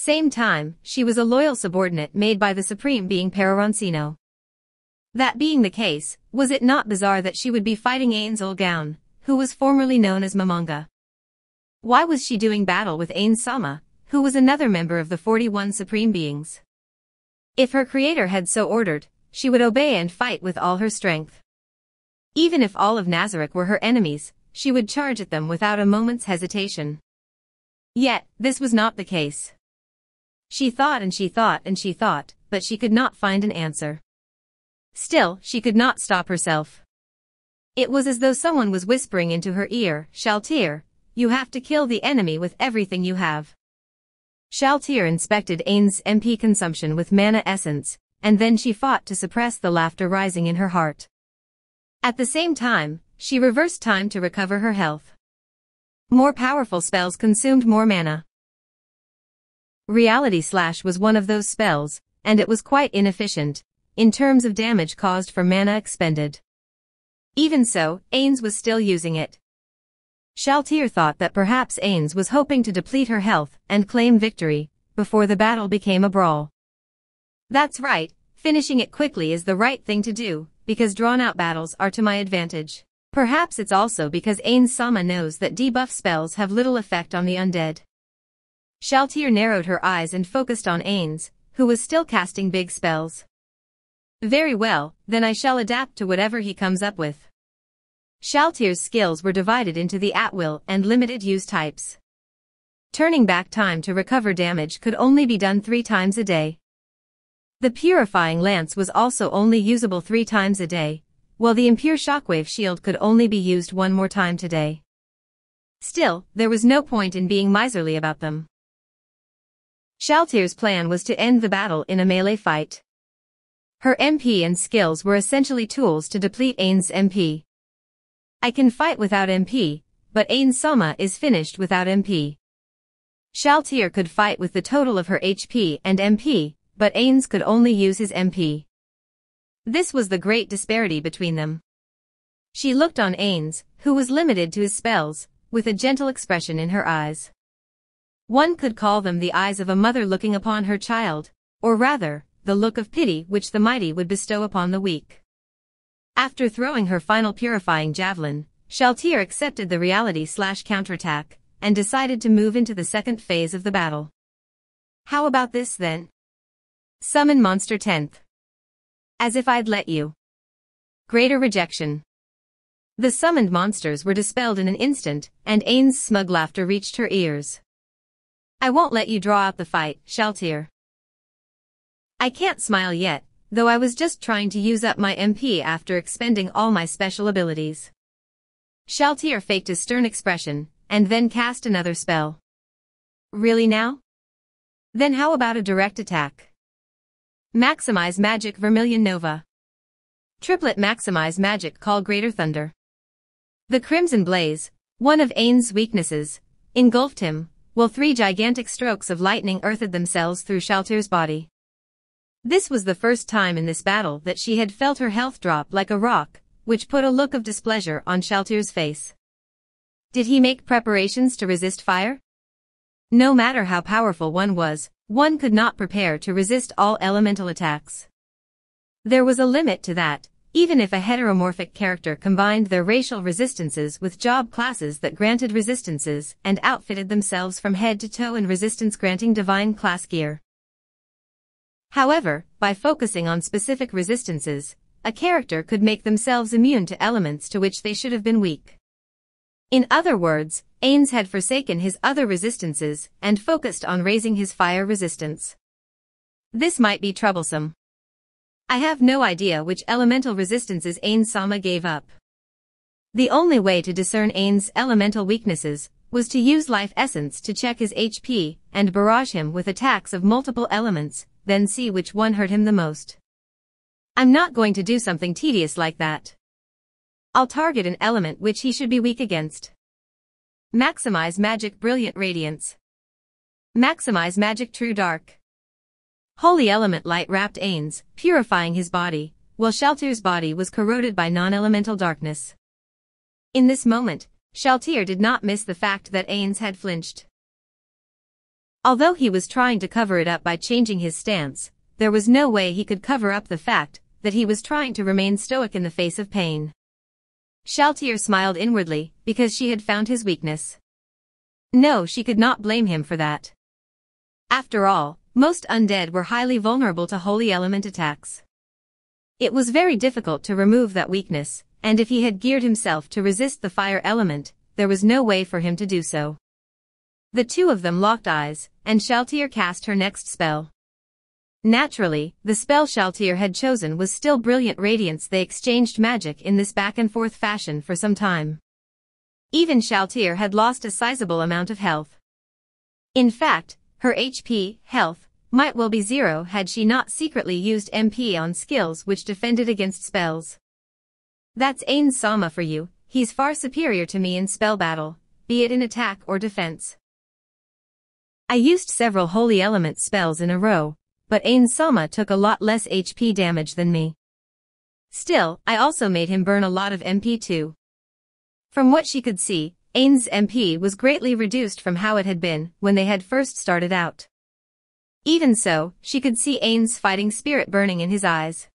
same time, she was a loyal subordinate made by the supreme being Peroroncino. That being the case, was it not bizarre that she would be fighting Ains Olgaun, who was formerly known as Momonga? Why was she doing battle with Ains Sama, who was another member of the 41 supreme beings? If her creator had so ordered, she would obey and fight with all her strength. Even if all of Nazarick were her enemies, she would charge at them without a moment's hesitation. Yet, this was not the case. She thought and she thought and she thought, but she could not find an answer. Still, she could not stop herself. It was as though someone was whispering into her ear, "Shaltir, you have to kill the enemy with everything you have." Shaltir inspected Ain's MP consumption with mana essence, and then she fought to suppress the laughter rising in her heart. At the same time, she reversed time to recover her health. More powerful spells consumed more mana. Reality Slash was one of those spells, and it was quite inefficient, in terms of damage caused for mana expended. Even so, Ains was still using it. Shaltir thought that perhaps Ains was hoping to deplete her health and claim victory, before the battle became a brawl. That's right, finishing it quickly is the right thing to do, because drawn-out battles are to my advantage. Perhaps it's also because Ains Sama knows that debuff spells have little effect on the undead. Shaltir narrowed her eyes and focused on Ains, who was still casting big spells. Very well, then I shall adapt to whatever he comes up with. Shaltir's skills were divided into the at-will and limited-use types. Turning back time to recover damage could only be done 3 times a day. The Purifying Lance was also only usable 3 times a day, while the Impure Shockwave Shield could only be used 1 more time today. Still, there was no point in being miserly about them. Shaltir's plan was to end the battle in a melee fight. Her MP and skills were essentially tools to deplete Ain's MP. I can fight without MP, but Ains Sama is finished without MP. Shaltir could fight with the total of her HP and MP, but Ains could only use his MP. This was the great disparity between them. She looked on Ains, who was limited to his spells, with a gentle expression in her eyes. One could call them the eyes of a mother looking upon her child, or rather, the look of pity which the mighty would bestow upon the weak. After throwing her final purifying javelin, Shaltir accepted the Reality Slash counterattack, and decided to move into the second phase of the battle. How about this then? Summon Monster 10th. As if I'd let you. Greater rejection. The summoned monsters were dispelled in an instant, and Ain's smug laughter reached her ears. I won't let you draw out the fight, Shaltir. I can't smile yet, though I was just trying to use up my MP after expending all my special abilities. Shaltir faked a stern expression, and then cast another spell. Really now? Then how about a direct attack? Maximize Magic Vermilion Nova. Triplet Maximize Magic Call Greater Thunder. The Crimson Blaze, one of Ain's weaknesses, engulfed him, while 3 gigantic strokes of lightning earthed themselves through Shaltir's body. This was the first time in this battle that she had felt her health drop like a rock, which put a look of displeasure on Shaltir's face. Did he make preparations to resist fire? No matter how powerful one was, one could not prepare to resist all elemental attacks. There was a limit to that, even if a heteromorphic character combined their racial resistances with job classes that granted resistances and outfitted themselves from head to toe in resistance-granting divine class gear. However, by focusing on specific resistances, a character could make themselves immune to elements to which they should have been weak. In other words, Ains had forsaken his other resistances and focused on raising his fire resistance. This might be troublesome. I have no idea which elemental resistances Ains Sama gave up. The only way to discern Ain's elemental weaknesses was to use life essence to check his HP and barrage him with attacks of multiple elements, then see which one hurt him the most. I'm not going to do something tedious like that. I'll target an element which he should be weak against. Maximize Magic Brilliant Radiance. Maximize Magic True Dark. Holy Element Light wrapped Ains, purifying his body, while Shaltir's body was corroded by non-elemental darkness. In this moment, Shaltir did not miss the fact that Ains had flinched. Although he was trying to cover it up by changing his stance, there was no way he could cover up the fact that he was trying to remain stoic in the face of pain. Shaltir smiled inwardly, because she had found his weakness. No, she could not blame him for that. After all, most undead were highly vulnerable to holy element attacks. It was very difficult to remove that weakness, and if he had geared himself to resist the fire element, there was no way for him to do so. The two of them locked eyes, and Shaltir cast her next spell. Naturally, the spell Shaltir had chosen was still Brilliant Radiance. They exchanged magic in this back-and-forth fashion for some time. Even Shaltir had lost a sizable amount of health. In fact, her HP, health, might well be zero had she not secretly used MP on skills which defended against spells. That's Ain Sama for you. He's far superior to me in spell battle, be it in attack or defense. I used several holy element spells in a row, but Ain Sama took a lot less HP damage than me. Still, I also made him burn a lot of MP too. From what she could see, Ain's MP was greatly reduced from how it had been when they had first started out. Even so, she could see Ain's fighting spirit burning in his eyes.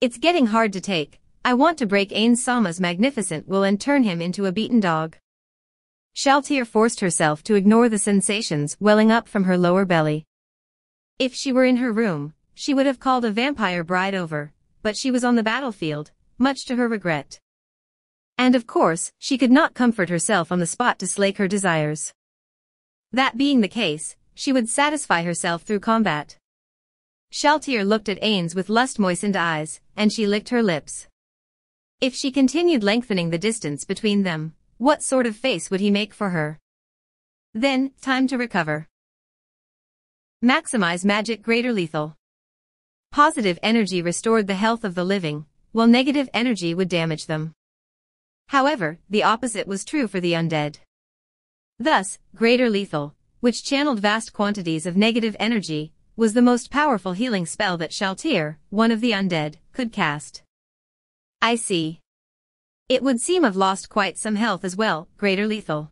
It's getting hard to take. I want to break Ain Sama's magnificent will and turn him into a beaten dog. Shaltir forced herself to ignore the sensations welling up from her lower belly. If she were in her room, she would have called a vampire bride over, but she was on the battlefield, much to her regret. And of course, she could not comfort herself on the spot to slake her desires. That being the case, she would satisfy herself through combat. Shaltir looked at Ain's with lust-moistened eyes, and she licked her lips. If she continued lengthening the distance between them, what sort of face would he make for her? Then, time to recover. Maximize magic greater lethal. Positive energy restored the health of the living, while negative energy would damage them. However, the opposite was true for the undead. Thus, greater lethal, which channeled vast quantities of negative energy, was the most powerful healing spell that Shaltir, one of the undead, could cast. I see. It would seem I've lost quite some health as well, greater lethal.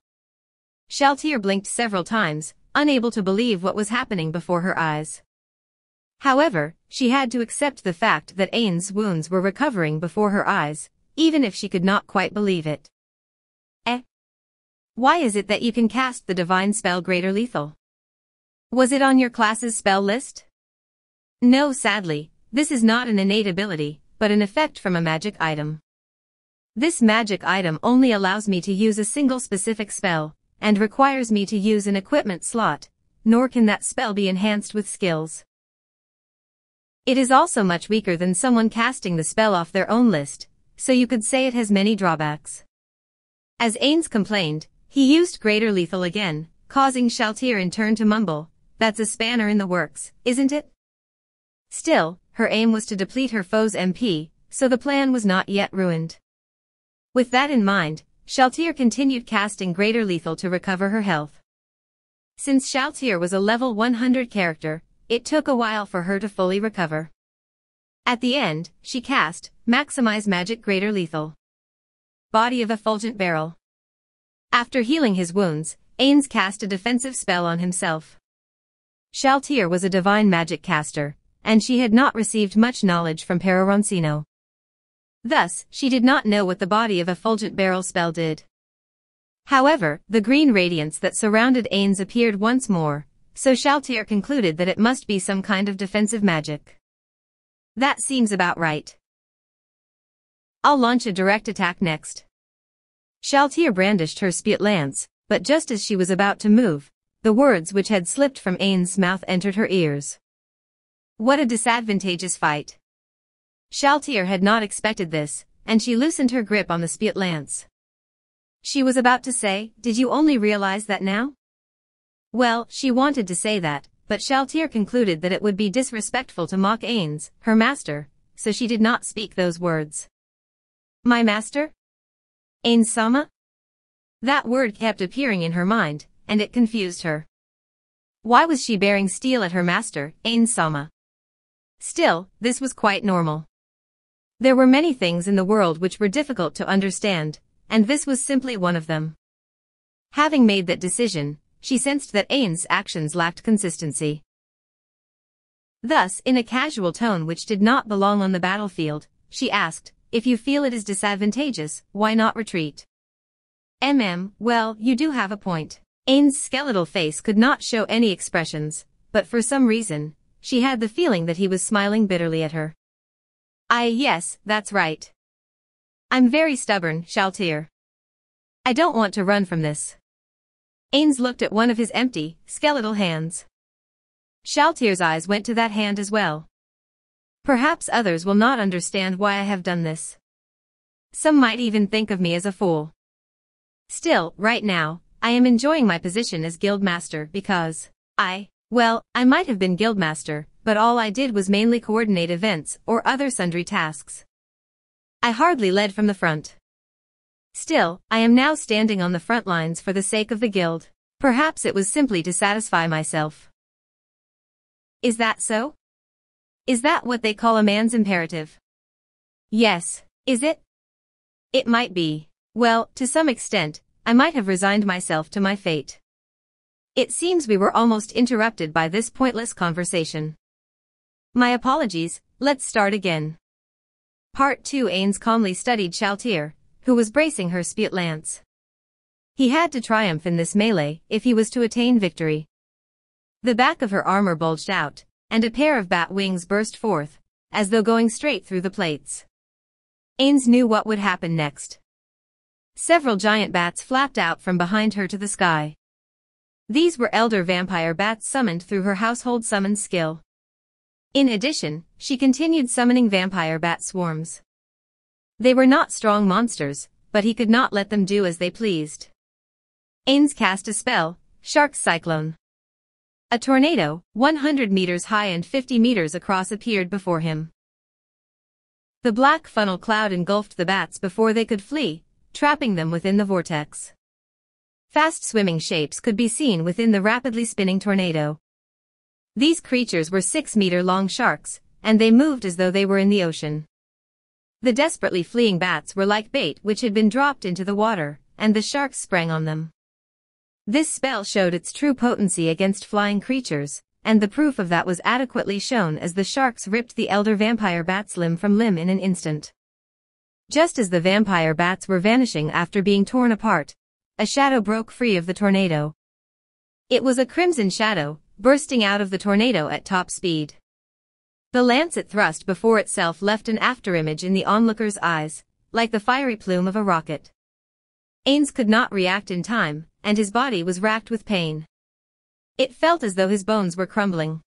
Shaltir blinked several times, unable to believe what was happening before her eyes. However, she had to accept the fact that Ain's wounds were recovering before her eyes, even if she could not quite believe it. Why is it that you can cast the divine spell Greater Lethal? Was it on your class's spell list? No, sadly, this is not an innate ability, but an effect from a magic item. This magic item only allows me to use a single specific spell, and requires me to use an equipment slot, nor can that spell be enhanced with skills. It is also much weaker than someone casting the spell off their own list, so you could say it has many drawbacks. As Ains complained, he used Greater Lethal again, causing Shaltir in turn to mumble, "That's a spanner in the works, isn't it?" Still, her aim was to deplete her foe's MP, so the plan was not yet ruined. With that in mind, Shaltir continued casting Greater Lethal to recover her health. Since Shaltir was a level 100 character, it took a while for her to fully recover. At the end, she cast, Maximize Magic Greater Lethal. Body of Effulgent Barrel. After healing his wounds, Ains cast a defensive spell on himself. Shaltir was a divine magic caster, and she had not received much knowledge from Peroroncino. Thus, she did not know what the Body of Effulgent Barrel spell did. However, the green radiance that surrounded Ains appeared once more, so Shaltir concluded that it must be some kind of defensive magic. That seems about right. I'll launch a direct attack next. Shaltir brandished her speat lance, but just as she was about to move, the words which had slipped from Ain's mouth entered her ears. What a disadvantageous fight. Shaltir had not expected this, and she loosened her grip on the speat lance. She was about to say, "Did you only realize that now?" Well, she wanted to say that, but Shaltir concluded that it would be disrespectful to mock Ains, her master, so she did not speak those words. My master? Ains Sama? That word kept appearing in her mind, and it confused her. Why was she bearing steel at her master, Ains Sama? Still, this was quite normal. There were many things in the world which were difficult to understand, and this was simply one of them. Having made that decision, she sensed that Ain's actions lacked consistency. Thus, in a casual tone which did not belong on the battlefield, she asked, "If you feel it is disadvantageous, why not retreat?" Well, you do have a point. Ain's skeletal face could not show any expressions, but for some reason, she had the feeling that he was smiling bitterly at her. Yes, that's right. I'm very stubborn, Shaltir. I don't want to run from this." Ains looked at one of his empty, skeletal hands. Shaltir's eyes went to that hand as well. "Perhaps others will not understand why I have done this. Some might even think of me as a fool. Still, right now, I am enjoying my position as guildmaster because I might have been guildmaster, but all I did was mainly coordinate events or other sundry tasks. I hardly led from the front. Still, I am now standing on the front lines for the sake of the guild. Perhaps it was simply to satisfy myself." "Is that so? Is that what they call a man's imperative?" "Yes. Is it?" "It might be. Well, to some extent, I might have resigned myself to my fate." It seems we were almost interrupted by this pointless conversation. My apologies, let's start again. Part 2. Ains calmly studied Shaltir, who was bracing her spit lance. He had to triumph in this melee if he was to attain victory. The back of her armor bulged out, and a pair of bat wings burst forth, as though going straight through the plates. Ains knew what would happen next. Several giant bats flapped out from behind her to the sky. These were elder vampire bats summoned through her household summon skill. In addition, she continued summoning vampire bat swarms. They were not strong monsters, but he could not let them do as they pleased. Ains cast a spell, Shark's Cyclone. A tornado, 100 meters high and 50 meters across appeared before him. The black funnel cloud engulfed the bats before they could flee, trapping them within the vortex. Fast swimming shapes could be seen within the rapidly spinning tornado. These creatures were 6-meter-long sharks, and they moved as though they were in the ocean. The desperately fleeing bats were like bait which had been dropped into the water, and the sharks sprang on them. This spell showed its true potency against flying creatures, and the proof of that was adequately shown as the sharks ripped the elder vampire bats limb from limb in an instant. Just as the vampire bats were vanishing after being torn apart, a shadow broke free of the tornado. It was a crimson shadow, bursting out of the tornado at top speed. The lance it thrust before itself left an afterimage in the onlooker's eyes, like the fiery plume of a rocket. Ains could not react in time, and his body was racked with pain. It felt as though his bones were crumbling.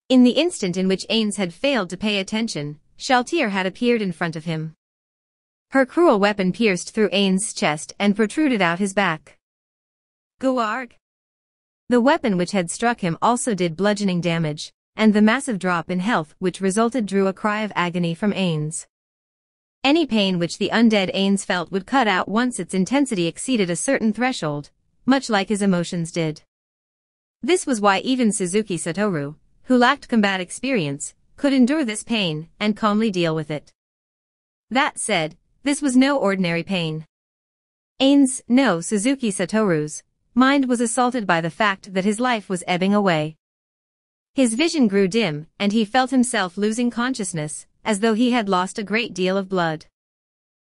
In the instant in which Ains had failed to pay attention, Shaltir had appeared in front of him. Her cruel weapon pierced through Ains' chest and protruded out his back. Guarg! The weapon which had struck him also did bludgeoning damage, and the massive drop in health which resulted drew a cry of agony from Ains. Any pain which the undead Ains felt would cut out once its intensity exceeded a certain threshold, much like his emotions did. This was why even Suzuki Satoru, who lacked combat experience, could endure this pain and calmly deal with it. That said, this was no ordinary pain. Suzuki Satoru's mind was assaulted by the fact that his life was ebbing away. His vision grew dim, and he felt himself losing consciousness, as though he had lost a great deal of blood.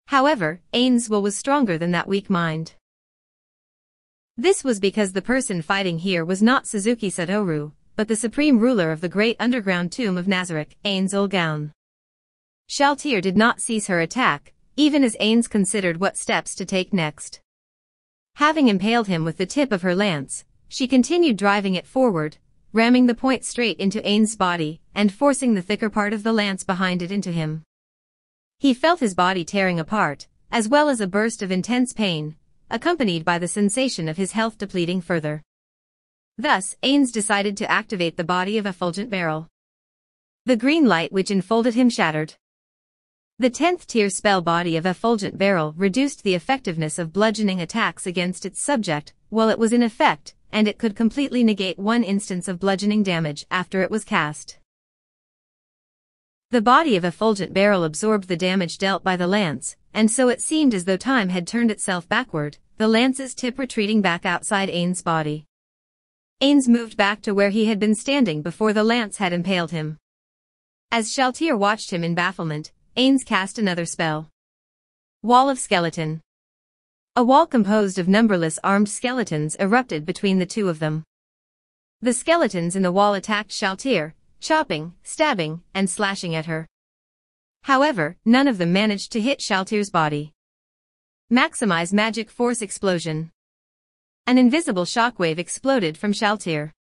However, Ains' will was stronger than that weak mind. This was because the person fighting here was not Suzuki Satoru, but the supreme ruler of the great underground tomb of Nazarick, Ains Ulgaun. Shaltir did not cease her attack, even as Ains considered what steps to take next. Having impaled him with the tip of her lance, she continued driving it forward, ramming the point straight into Ains' body, and forcing the thicker part of the lance behind it into him. He felt his body tearing apart, as well as a burst of intense pain, accompanied by the sensation of his health depleting further. Thus, Ains decided to activate the body of Effulgent Barrel. The green light which enfolded him shattered. The 10th tier spell body of Effulgent Barrel reduced the effectiveness of bludgeoning attacks against its subject while it was in effect, and it could completely negate one instance of bludgeoning damage after it was cast. The body of Effulgent Barrel absorbed the damage dealt by the lance, and so it seemed as though time had turned itself backward, the lance's tip retreating back outside Ain's body. Ain's moved back to where he had been standing before the lance had impaled him. As Shaltir watched him in bafflement, Ain's cast another spell. Wall of Skeleton. A wall composed of numberless armed skeletons erupted between the two of them. The skeletons in the wall attacked Shaltir, chopping, stabbing, and slashing at her. However, none of them managed to hit Shaltir's body. Maximize Magic Force Explosion. An invisible shockwave exploded from Shaltir.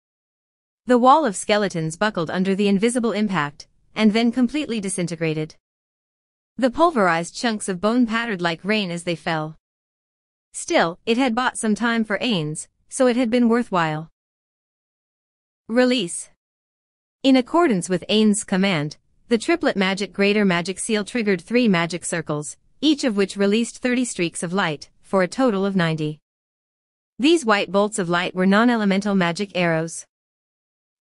The wall of skeletons buckled under the invisible impact, and then completely disintegrated. The pulverized chunks of bone pattered like rain as they fell. Still, it had bought some time for Ain's, so it had been worthwhile. Release. In accordance with Ain's command, the triplet Greater Magic Seal triggered 3 magic circles, each of which released 30 streaks of light, for a total of 90. These white bolts of light were non-elemental magic arrows.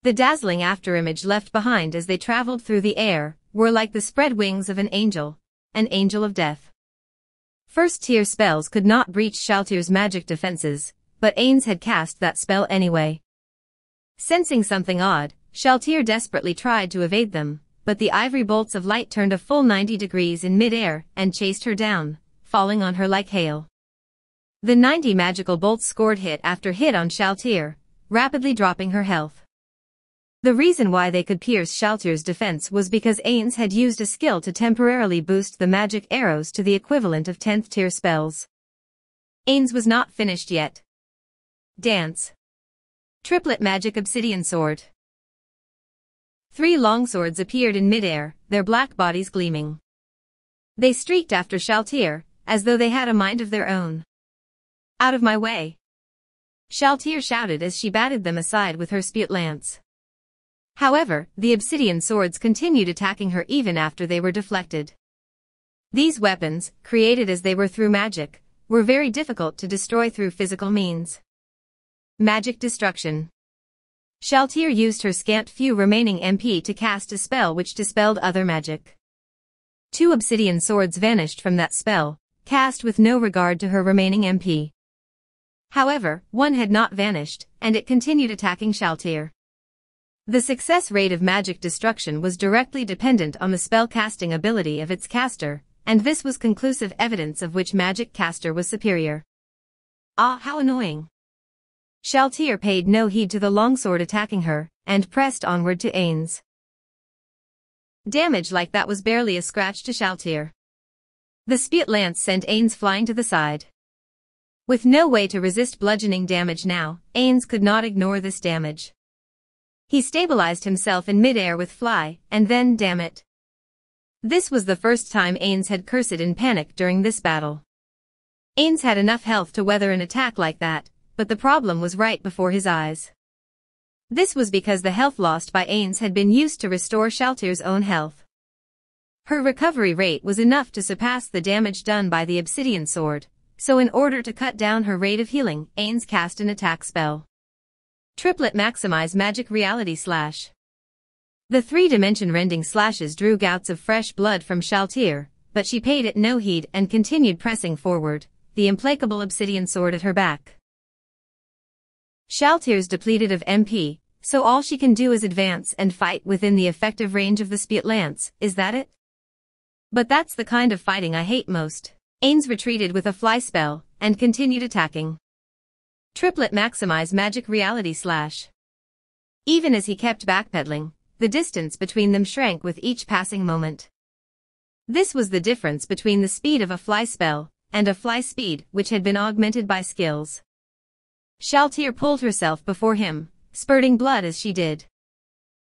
The dazzling afterimage left behind as they traveled through the air were like the spread wings of an angel of death. First-tier spells could not breach Shaltir's magic defenses, but Ain's had cast that spell anyway. Sensing something odd, Shaltir desperately tried to evade them, but the ivory bolts of light turned a full 90 degrees in mid-air and chased her down, falling on her like hail. The 90 magical bolts scored hit after hit on Shaltir, rapidly dropping her health. The reason why they could pierce Shaltir's defense was because Ain's had used a skill to temporarily boost the magic arrows to the equivalent of 10th tier spells. Ain's was not finished yet. Dance. Triplet Magic Obsidian Sword. 3 longswords appeared in midair, their black bodies gleaming. They streaked after Shaltir, as though they had a mind of their own. Out of my way! Shaltir shouted as she batted them aside with her spit lance. However, the obsidian swords continued attacking her even after they were deflected. These weapons, created as they were through magic, were very difficult to destroy through physical means. Magic Destruction. Shaltir used her scant few remaining MP to cast a spell which dispelled other magic. 2 obsidian swords vanished from that spell, cast with no regard to her remaining MP. However, one had not vanished, and it continued attacking Shaltir. The success rate of magic destruction was directly dependent on the spell casting ability of its caster, and this was conclusive evidence of which magic caster was superior. Ah, how annoying! Shaltir paid no heed to the longsword attacking her, and pressed onward to Ain's. Damage like that was barely a scratch to Shaltir. The spit lance sent Ain's flying to the side. With no way to resist bludgeoning damage now, Ain's could not ignore this damage. He stabilized himself in midair with fly, and then damn it. This was the first time Ain's had cursed in panic during this battle. Ain's had enough health to weather an attack like that, but the problem was right before his eyes. This was because the health lost by Ain's had been used to restore Shaltir's own health. Her recovery rate was enough to surpass the damage done by the obsidian sword, so in order to cut down her rate of healing, Ain's cast an attack spell. Triplet Maximize Magic Reality Slash. The 3-dimension rending slashes drew gouts of fresh blood from Shaltir, but she paid it no heed and continued pressing forward, the implacable obsidian sword at her back. Shaltir's depleted of MP, so all she can do is advance and fight within the effective range of the spit lance, is that it? But that's the kind of fighting I hate most. Ain's retreated with a fly spell, and continued attacking. Triplet Maximize Magic Reality Slash. Even as he kept backpedaling, the distance between them shrank with each passing moment. This was the difference between the speed of a fly spell, and a fly speed which had been augmented by skills. Shaltir pulled herself before him, spurting blood as she did.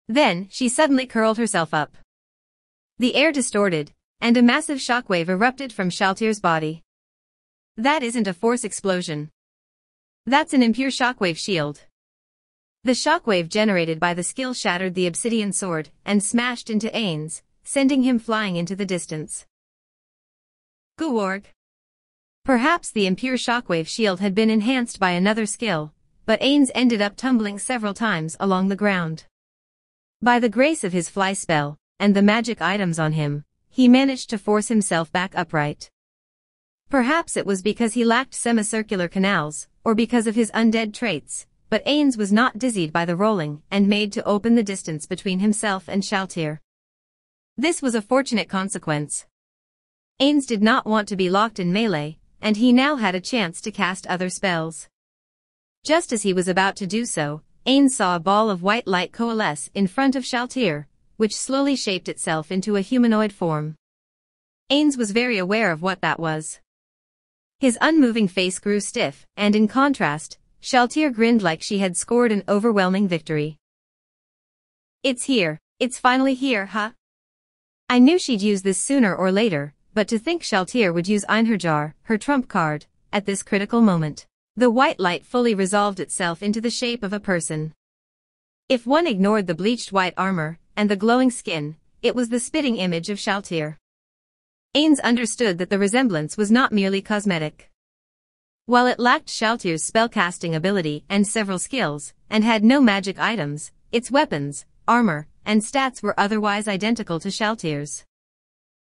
Then, she suddenly curled herself up. The air distorted, and a massive shockwave erupted from Shaltir's body. That isn't a force explosion. That's an impure shockwave shield. The shockwave generated by the skill shattered the obsidian sword and smashed into Ain's, sending him flying into the distance. Guorg. Perhaps the impure shockwave shield had been enhanced by another skill, but Ain's ended up tumbling several times along the ground. By the grace of his fly spell, and the magic items on him, he managed to force himself back upright. Perhaps it was because he lacked semicircular canals, or because of his undead traits, but Ains was not dizzied by the rolling and made to open the distance between himself and Shaltir. This was a fortunate consequence. Ains did not want to be locked in melee, and he now had a chance to cast other spells. Just as he was about to do so, Ains saw a ball of white light coalesce in front of Shaltir, which slowly shaped itself into a humanoid form. Ains was very aware of what that was. His unmoving face grew stiff, and in contrast, Shaltir grinned like she had scored an overwhelming victory. "It's here, it's finally here, huh? I knew she'd use this sooner or later, but to think Shaltir would use Einherjar, her trump card, at this critical moment." The white light fully resolved itself into the shape of a person. If one ignored the bleached white armor and the glowing skin, it was the spitting image of Shaltir. Ains understood that the resemblance was not merely cosmetic. While it lacked Shaltir's spellcasting ability and several skills, and had no magic items, its weapons, armor, and stats were otherwise identical to Shaltir's.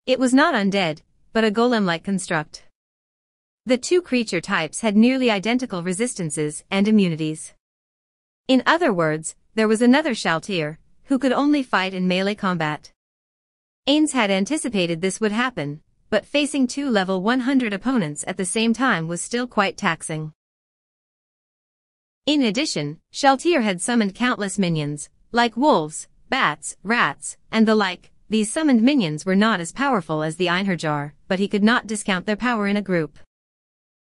It was not undead, but a golem-like construct. The two creature types had nearly identical resistances and immunities. In other words, there was another Shaltir, who could only fight in melee combat. Ains had anticipated this would happen, but facing two level 100 opponents at the same time was still quite taxing. In addition, Shaltir had summoned countless minions, like wolves, bats, rats, and the like. These summoned minions were not as powerful as the Einherjar, but he could not discount their power in a group.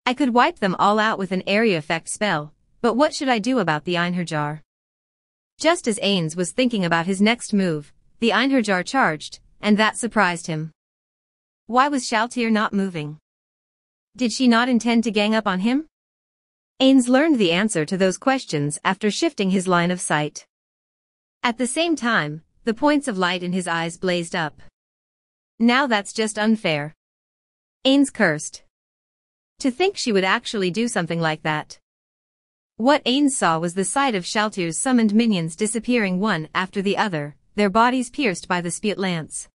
"I could wipe them all out with an area effect spell, but what should I do about the Einherjar?" Just as Ains was thinking about his next move, the Einherjar charged, and that surprised him. Why was Shaltir not moving? Did she not intend to gang up on him? Ains learned the answer to those questions after shifting his line of sight. At the same time, the points of light in his eyes blazed up. "Now that's just unfair." Ains cursed. To think she would actually do something like that. What Ains saw was the sight of Shaltir's summoned minions disappearing one after the other, their bodies pierced by the Spit Lance.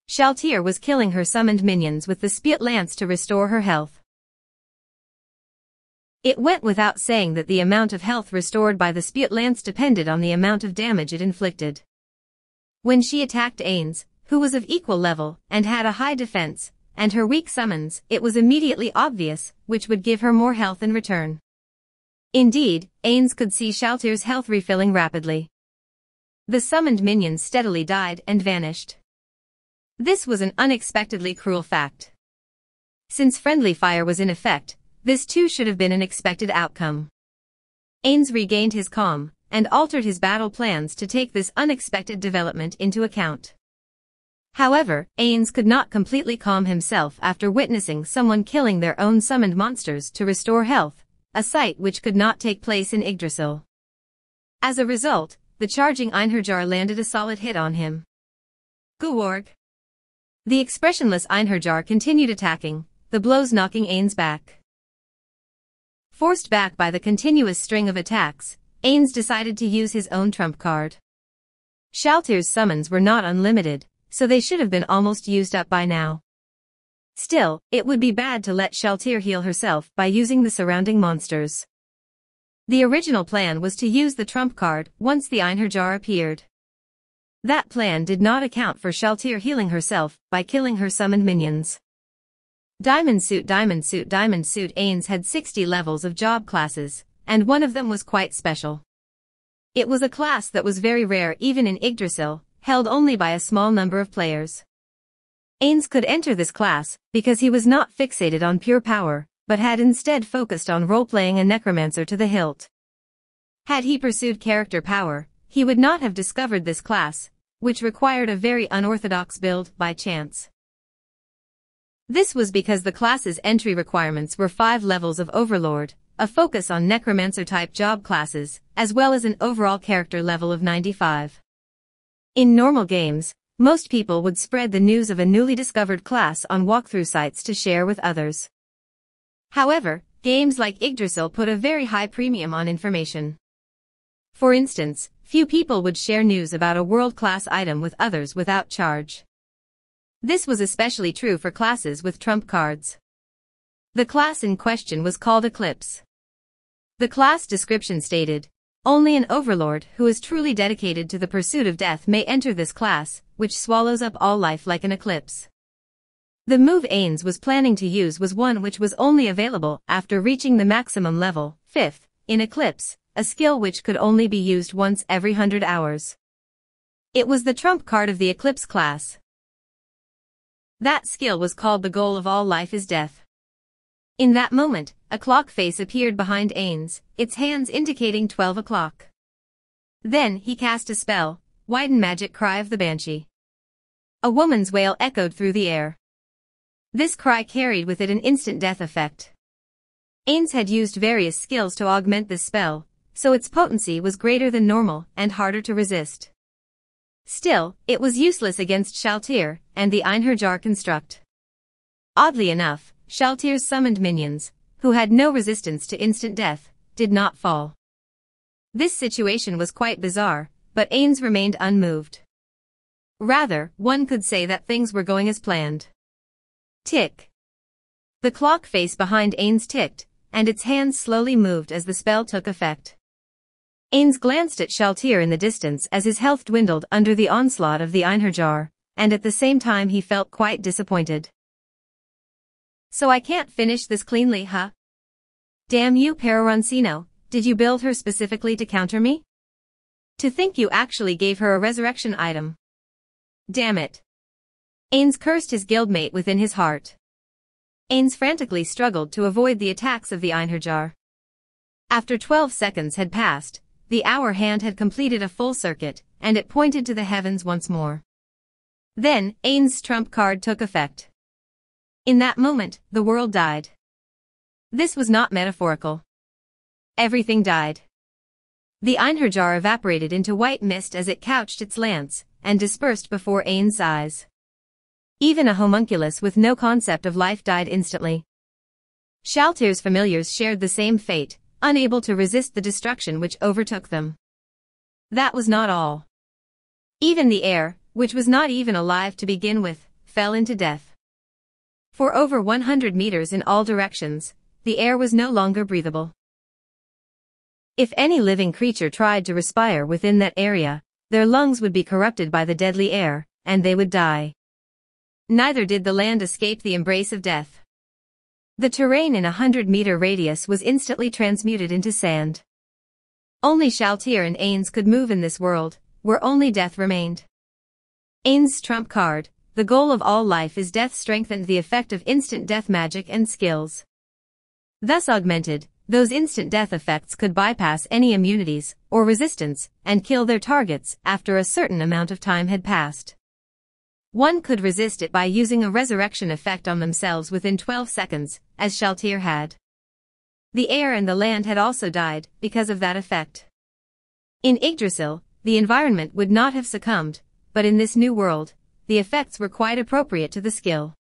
Shaltir was killing her summoned minions with the Spit Lance to restore her health. It went without saying that the amount of health restored by the Spit Lance depended on the amount of damage it inflicted. When she attacked Ains, who was of equal level and had a high defense, and her weak summons, it was immediately obvious which would give her more health in return. Indeed, Ains could see Shaltir's health refilling rapidly. The summoned minions steadily died and vanished. This was an unexpectedly cruel fact. Since friendly fire was in effect, this too should have been an expected outcome. Ains regained his calm, and altered his battle plans to take this unexpected development into account. However, Ains could not completely calm himself after witnessing someone killing their own summoned monsters to restore health, a sight which could not take place in Yggdrasil. As a result, the charging Einherjar landed a solid hit on him. Guorg. The expressionless Einherjar continued attacking, the blows knocking Ains back. Forced back by the continuous string of attacks, Ains decided to use his own trump card. Shaltir's summons were not unlimited, so they should have been almost used up by now. Still, it would be bad to let Shaltir heal herself by using the surrounding monsters. The original plan was to use the trump card once the Einherjar appeared. That plan did not account for Shaltir healing herself by killing her summoned minions. Diamond Suit Ains had 60 levels of job classes, and one of them was quite special. It was a class that was very rare even in Yggdrasil, held only by a small number of players. Ains could enter this class because he was not fixated on pure power, but had instead focused on role-playing a necromancer to the hilt. Had he pursued character power, he would not have discovered this class, which required a very unorthodox build by chance. This was because the class's entry requirements were 5 levels of Overlord, a focus on necromancer-type job classes, as well as an overall character level of 95. In normal games, most people would spread the news of a newly discovered class on walkthrough sites to share with others. However, games like Yggdrasil put a very high premium on information. For instance, few people would share news about a world-class item with others without charge. This was especially true for classes with trump cards. The class in question was called Eclipse. The class description stated, "Only an overlord who is truly dedicated to the pursuit of death may enter this class, which swallows up all life like an eclipse." The move Ains was planning to use was one which was only available after reaching the maximum level, 5th, in Eclipse, a skill which could only be used once every 100 hours. It was the trump card of the Eclipse class. That skill was called the goal of all life is death. In that moment, a clock face appeared behind Ains, its hands indicating 12 o'clock. Then he cast a spell, Widen Magic Cry of the Banshee. A woman's wail echoed through the air. This cry carried with it an instant death effect. Ains had used various skills to augment this spell, so its potency was greater than normal and harder to resist. Still, it was useless against Shaltir and the Einherjar construct. Oddly enough, Shaltir's summoned minions, who had no resistance to instant death, did not fall. This situation was quite bizarre, but Ains remained unmoved. Rather, one could say that things were going as planned. Tick. The clock face behind Ains ticked, and its hands slowly moved as the spell took effect. Ains glanced at Shaltir in the distance as his health dwindled under the onslaught of the Einherjar, and at the same time he felt quite disappointed. So I can't finish this cleanly, huh? Damn you, Peroroncino, did you build her specifically to counter me? To think you actually gave her a resurrection item. Damn it. Ains cursed his guildmate within his heart. Ains frantically struggled to avoid the attacks of the Einherjar. After 12 seconds had passed, the hour hand had completed a full circuit, and it pointed to the heavens once more. Then, Ains' trump card took effect. In that moment, the world died. This was not metaphorical. Everything died. The Einherjar evaporated into white mist as it couched its lance, and dispersed before Ains' eyes. Even a homunculus with no concept of life died instantly. Shaltir's familiars shared the same fate, unable to resist the destruction which overtook them. That was not all. Even the air, which was not even alive to begin with, fell into death. For over 100 meters in all directions, the air was no longer breathable. If any living creature tried to respire within that area, their lungs would be corrupted by the deadly air, and they would die. Neither did the land escape the embrace of death. The terrain in a 100-meter radius was instantly transmuted into sand. Only Shaltir and Ains could move in this world, where only death remained. Ains' trump card, the goal of all life is death, strengthened the effect of instant death magic and skills. Thus augmented, those instant death effects could bypass any immunities or resistance and kill their targets after a certain amount of time had passed. One could resist it by using a resurrection effect on themselves within 12 seconds, as Shaltir had. The air and the land had also died because of that effect. In Yggdrasil, the environment would not have succumbed, but in this new world, the effects were quite appropriate to the skill.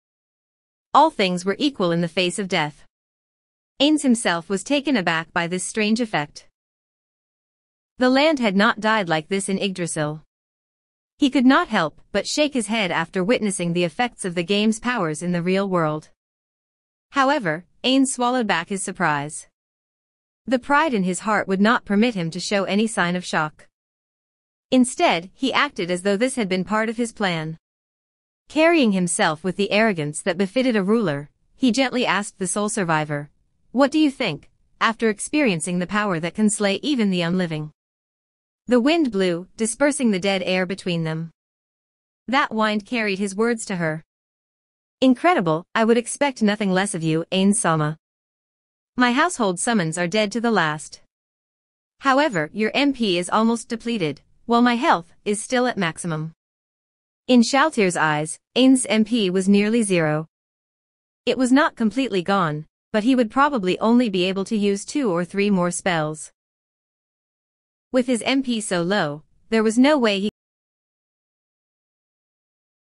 All things were equal in the face of death. Ains himself was taken aback by this strange effect. The land had not died like this in Yggdrasil. He could not help but shake his head after witnessing the effects of the game's powers in the real world. However, Ains swallowed back his surprise. The pride in his heart would not permit him to show any sign of shock. Instead, he acted as though this had been part of his plan. Carrying himself with the arrogance that befitted a ruler, he gently asked the sole survivor, "What do you think, after experiencing the power that can slay even the unliving?" The wind blew, dispersing the dead air between them. That wind carried his words to her. "Incredible, I would expect nothing less of you, Ains Sama. My household summons are dead to the last. However, your MP is almost depleted, while my health is still at maximum." In Shaltir's eyes, Ains' MP was nearly zero. It was not completely gone, but he would probably only be able to use 2 or 3 more spells. With his MP so low, there was no way he